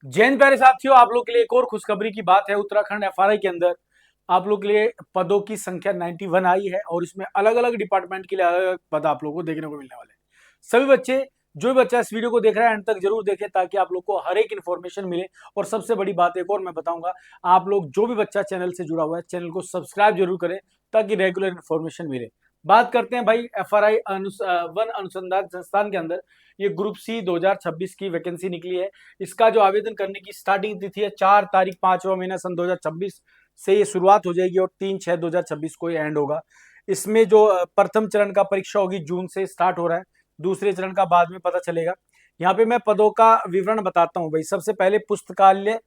जैन प्यारे साथियों, आप लोग के लिए एक और खुशखबरी की बात है। उत्तराखंड एफआरआई के अंदर आप लोग के लिए पदों की संख्या 91 आई है और इसमें अलग अलग डिपार्टमेंट के लिए अलग अलग पद आप लोगों को देखने को मिलने वाले हैं। सभी बच्चे, जो भी बच्चा इस वीडियो को देख रहा है एंड तक जरूर देखें ताकि आप लोग को हर एक इन्फॉर्मेशन मिले। और सबसे बड़ी बात एक और मैं बताऊंगा, आप लोग जो भी बच्चा चैनल से जुड़ा हुआ है चैनल को सब्सक्राइब जरूर करें ताकि रेगुलर इन्फॉर्मेशन मिले। बात करते हैं भाई एफआरआई वन अनुसंधान संस्थान के अंदर ये ग्रुप सी 2026 की वैकेंसी निकली है। इसका जो आवेदन करने की स्टार्टिंग तिथि है 4 तारीख 5वां महीना सन 2026 से ये शुरुआत हो जाएगी और 3/6/2026 को ये एंड होगा। इसमें जो प्रथम चरण का परीक्षा होगी जून से स्टार्ट हो रहा है, दूसरे चरण का बाद में पता चलेगा। यहाँ पे मैं पदों का विवरण बताता हूँ भाई। सबसे पहले पुस्तकालय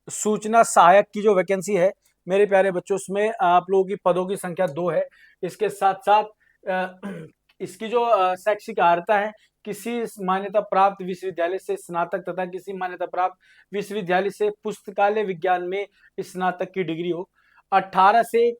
सूचना सहायक की जो वैकेंसी है मेरे प्यारे बच्चों, उसमें आप लोगों की पदों की संख्या 2 है। इसके साथ साथ इसकी जो शैक्षिक अर्हता है, किसी मान्यता प्राप्त विश्वविद्यालय से स्नातक तथा किसी मान्यता प्राप्त विश्वविद्यालय से पुस्तकालय विज्ञान में स्नातक की डिग्री हो। 18 से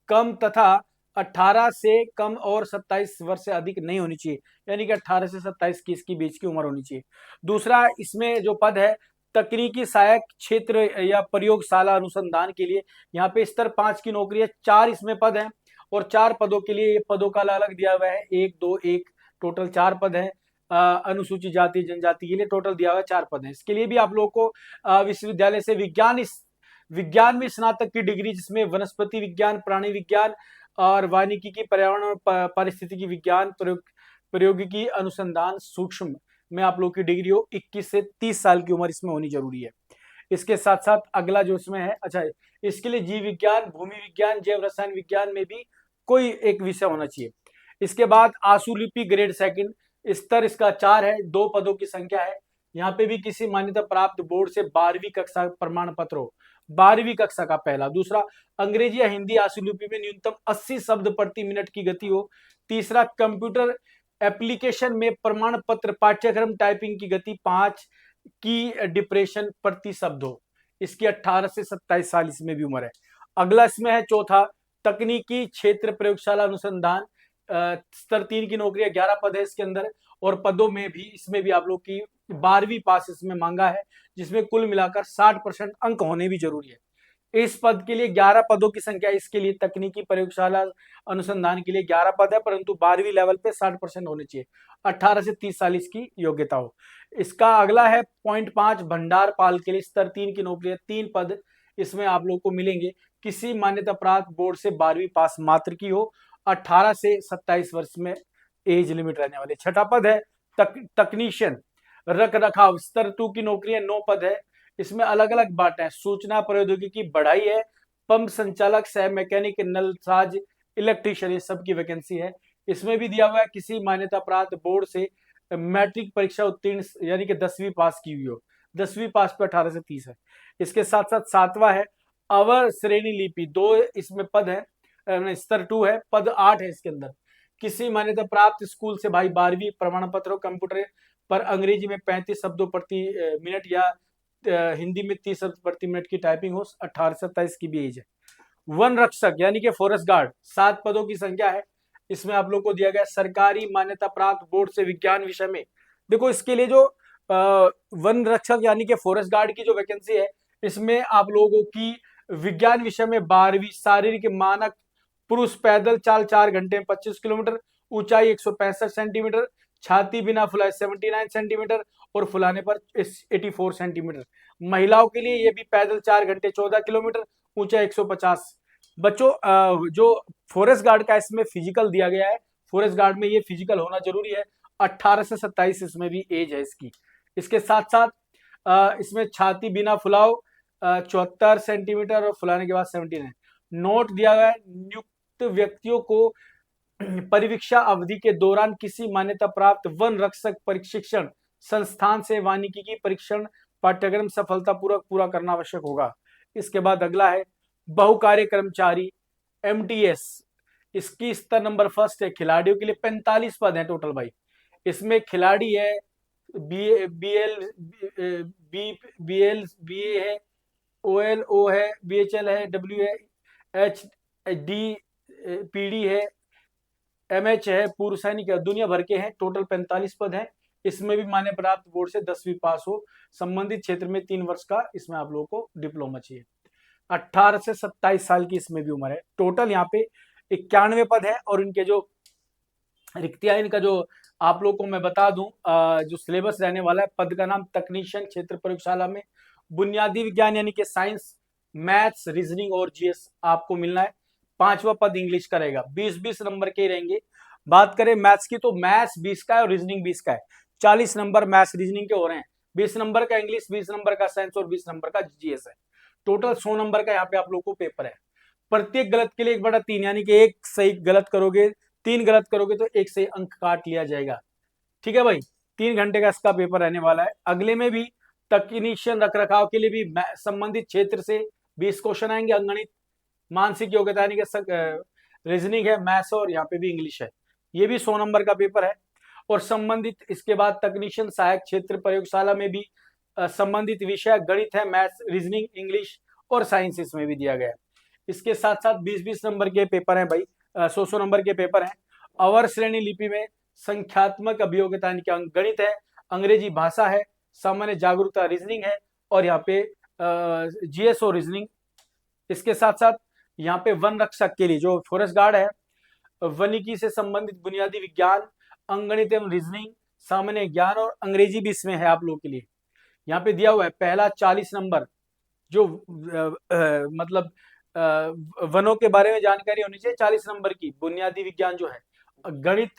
कम तथा 18 से कम और 27 वर्ष से अधिक नहीं होनी चाहिए, यानी कि 18 से 27 की इसकी बीच की उम्र होनी चाहिए। दूसरा, इसमें जो पद है तकनीकी सहायक क्षेत्र या प्रयोगशाला अनुसंधान के लिए, यहाँ पे स्तर 5 की नौकरी है। 4 इसमें पद हैं और 4 पदों के लिए ये पदों का अलग अलग दिया हुआ है, 1 2 1 टोटल 4 पद है। अनुसूचित जाति जनजाति के लिए टोटल दिया हुआ है 4 पद है। इसके लिए भी आप लोगों को विश्वविद्यालय से विज्ञान में स्नातक की डिग्री, जिसमें वनस्पति विज्ञान, प्राणी विज्ञान और वानिकी, पर्यावरण और पारिस्थितिकी विज्ञान, प्रौद्योगिकी अनुसंधान सूक्ष्म में आप लोग की डिग्री हो। 21 से 30 साल की उम्र इसमें होनी जरूरी है। इसके साथ साथ अगला जो इसमें है, अच्छा, इसके लिए जीव विज्ञान, भूमि विज्ञान, जैव रसायन विज्ञान में भी कोई एक विषय होना चाहिए। इसके बाद आशुलिपि ग्रेड सेकंड, स्तर इसका 4 है, 2 पदों की संख्या है। यहाँ पे भी किसी मान्यता प्राप्त बोर्ड से 12वीं कक्षा प्रमाण पत्र हो, 12वीं कक्षा का पहला। दूसरा, अंग्रेजी या हिंदी आशुलिपि में न्यूनतम 80 शब्द प्रति मिनट की गति हो। तीसरा, कंप्यूटर एप्लीकेशन में प्रमाण पत्र पाठ्यक्रम टाइपिंग की गति 5 की डिप्रेशन प्रति शब्द हो। इसकी 18 से 27 साल इसमें भी उम्र है। अगला इसमें है चौथा, तकनीकी क्षेत्र प्रयोगशाला अनुसंधान, स्तर 3 की नौकरी है, 11 पद है इसके अंदर। और पदों में भी इसमें भी आप लोग की 12वीं पास इसमें मांगा है, जिसमें कुल मिलाकर 60% अंक होने भी जरूरी है। इस पद के लिए 11 पदों की संख्या, इसके लिए तकनीकी प्रयोगशाला अनुसंधान के लिए 11 पद है, परंतु 12वीं लेवल पे 60% होने चाहिए। 18 से 30 साल इसकी योग्यता हो। इसका अगला है पॉइंट 5, भंडार पाल के लिए स्तर 3 की नौकरी है, 3 पद इसमें आप लोग को मिलेंगे। किसी मान्यता प्राप्त बोर्ड से 12वीं पास मात्र की हो, 18 से 27 वर्ष में एज लिमिट रहने वाले। छठा पद है तकनीशियन रख रखाव, स्तर 2 की नौकरी है, 9 पद है। इसमें अलग अलग बात है, सूचना प्रौद्योगिकी बढ़ाई है, पंप संचालक, सह मैकेनिक, नलसाज, इलेक्ट्रीशियन, ये सब की वैकेंसी है। इसमें भी दिया हुआ है किसी मान्यता प्राप्त बोर्ड से मैट्रिक परीक्षा उत्तीर्ण यानी कि 10वीं पास की हुई हो। 10वीं पास पे 18 से 30 है। इसके साथ साथ सातवां है अवर श्रेणी लिपि, 2 इसमें पद है, स्तर 2 है, पद 8 है इसके अंदर। किसी मान्यता प्राप्त स्कूल से भाई 12वीं प्रमाण पत्र हो, कंप्यूटर पर अंग्रेजी में 35 शब्दों प्रति मिनट या हिंदी में 30 शब्द प्रति मिनट की टाइपिंग हो, 18 से 27 की भी एज है। वन रक्षक यानी कि फॉरेस्ट गार्ड, 7 पदों की संख्या है। इसमें आप लोग को दिया गया सरकारी मान्यता प्राप्त बोर्ड से विज्ञान विषय में। देखो, इसके लिए जो वन रक्षक यानी कि फॉरेस्ट गार्ड की जो वैकेंसी है, इसमें आप लोगों की विज्ञान विषय में 12वीं, शारीरिक मानक, पुरुष, पैदल चाल 4 घंटे में 25 किलोमीटर, ऊंचाई 165 सेंटीमीटर, छाती बिना फुलाए 79 सेंटीमीटर और फुलाने पर 84 सेंटीमीटर। महिलाओं के लिए ये भी पैदल 4 घंटे 14 किलोमीटर, ऊंचाई 150। बच्चों, जो फॉरेस्ट गार्ड का इसमें फिजिकल दिया गया है, फॉरेस्ट गार्ड में ये फिजिकल होना जरूरी है। 18 से 27 इसमें भी एज है इसकी। इसके साथ साथ इसमें छाती बिना फुलाव 74 सेंटीमीटर और फुलाने के बाद 79। नोट दिया गया है, नियुक्त व्यक्तियों को परिवीक्षा अवधि के दौरान किसी मान्यता प्राप्त वन रक्षक प्रशिक्षण संस्थान से वानिकी परीक्षण पाठ्यक्रम सफलतापूर्वक पूरा करना आवश्यक होगा। इसके बाद अगला है बहुकार्य कर्मचारी, एमटीएस, इसकी स्तर नंबर 1 है। खिलाड़ियों के लिए 45 पद है टोटल भाई। इसमें खिलाड़ी है, B B L B B L B A है, ओ एल ओ है, बी एच एल है, डब्ल्यू है, एच डी पी डी है, एमएच है, पूर्व सैनिक है, दुनिया भर के हैं। टोटल 45 पद हैं। इसमें भी मान्य प्राप्त बोर्ड से 10वीं पास हो, संबंधित क्षेत्र में 3 वर्ष का इसमें आप लोगों को डिप्लोमा चाहिए। 18 से 27 साल की इसमें भी उम्र है। टोटल यहाँ पे 91 पद है और इनके जो रिक्तियां, इनका जो आप लोगों को मैं बता दूं, जो सिलेबस रहने वाला है, पद का नाम तकनीशियन क्षेत्र प्रयोगशाला में बुनियादी विज्ञान यानी कि साइंस, मैथ्स, रीजनिंग और जीएस आपको मिलना है। 5वां पद इंग्लिश का रहेगा। 20-20 नंबर के रहेंगे। बात करें मैथ्स की तो मैथ्स 20 का है और रीजनिंग 20 का है। 40 नंबर मैथ्स रीजनिंग के हो रहे हैं, 20 नंबर का इंग्लिश, 20 नंबर का साइंस और 20 नंबर का जीएस है। टोटल 100 नंबर का यहाँ पे आप लोग को पेपर है। प्रत्येक गलत के लिए 1/3 यानी कि एक सही गलत करोगे, 3 गलत करोगे तो एक सही अंक काट लिया जाएगा। ठीक है भाई, 3 घंटे का इसका पेपर रहने वाला है। अगले में भी तकनीशियन रख रखाव के लिए भी संबंधित क्षेत्र से 20 क्वेश्चन आएंगे। अंगणित, मानसिक योग्यता यानी कि रीजनिंग है, मैथ्स और यहाँ पे भी इंग्लिश है। ये भी 100 नंबर का पेपर है। और संबंधित इसके बाद तकनीशियन सहायक क्षेत्र प्रयोगशाला में भी संबंधित विषय गणित है, मैथ्स, रीजनिंग, इंग्लिश और साइंस इसमें भी दिया गया है। इसके साथ साथ 20-20 नंबर के पेपर हैं भाई, 100-100 नंबर के पेपर हैं। अवर श्रेणी लिपि में संख्यात्मक अभियोग्यता यानी कि गणित है, अंग्रेजी भाषा है, सामान्य जागरूकता रीजनिंग है और यहाँ पे जीएस और रीजनिंग। इसके साथ साथ यहाँ पे वन रक्षक के लिए जो फॉरेस्ट गार्ड है, वनिकी से संबंधित बुनियादी विज्ञान, अंगणित एवं रीजनिंग, सामान्य ज्ञान और अंग्रेजी भी इसमें है आप लोगों के लिए। यहाँ पे दिया हुआ है पहला 40 नंबर जो मतलब वनों के बारे में जानकारी होनी चाहिए 40 नंबर की, बुनियादी विज्ञान जो है, गणित,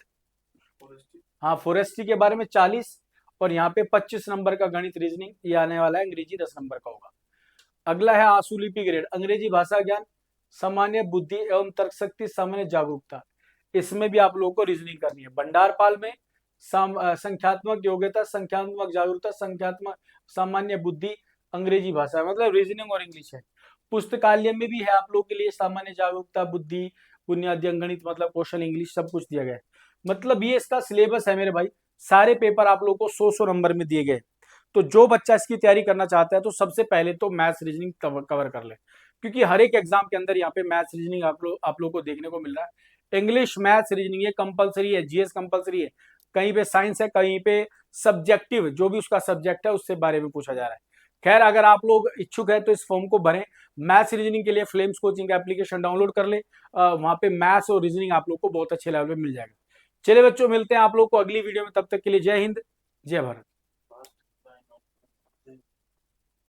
हाँ फॉरेस्ट्री के बारे में 40 और यहाँ पे 25 नंबर का गणित रीजनिंग ये आने वाला है। अंग्रेजी 10 नंबर का होगा। अगला है आशुलिपि ग्रेड, अंग्रेजी भाषा ज्ञान, सामान्य बुद्धि एवं तर्क शक्ति, सामान्य जागरूकता। इसमें भी आप लोगों को रीजनिंग करनी है। भंडारपाल में संख्यात्मक योग्यता, संख्यात्मक जागरूकता, संख्यात्मक सामान्य बुद्धि, अंग्रेजी भाषा, मतलब रीजनिंग और इंग्लिश है। पुस्तकालय में भी है आप लोगों के लिए सामान्य जागरूकता, बुद्धि, बुनियादी अंगणित, मतलब कौशल इंग्लिश, सब कुछ दिया गया है। मतलब ये इसका सिलेबस है मेरे भाई। सारे पेपर आप लोगों को 100-100 नंबर में दिए गए। तो जो बच्चा इसकी तैयारी करना चाहता है तो सबसे पहले तो मैथ्स रीजनिंग कवर कर ले, क्योंकि हर एक एग्जाम के अंदर यहाँ पे मैथ्स रीजनिंग आप लोग को देखने को मिल रहा है। इंग्लिश मैथ्स रीजनिंग ये कंपलसरी है, जीएस कंपलसरी है, कहीं पे साइंस है, कहीं पे सब्जेक्टिव जो भी उसका सब्जेक्ट है उससे बारे में पूछा जा रहा है। खैर अगर आप लोग इच्छुक है तो इस फॉर्म को भरें। मैथ्स रीजनिंग के लिए फ्लेम्स कोचिंग का एप्लीकेशन डाउनलोड कर ले, वहां पे मैथ्स और रीजनिंग आप लोग को बहुत अच्छे लेवल पे मिल जाएगा। चलिए बच्चों, मिलते हैं आप लोग को अगली वीडियो में, तब तक के लिए जय हिंद, जय भारत।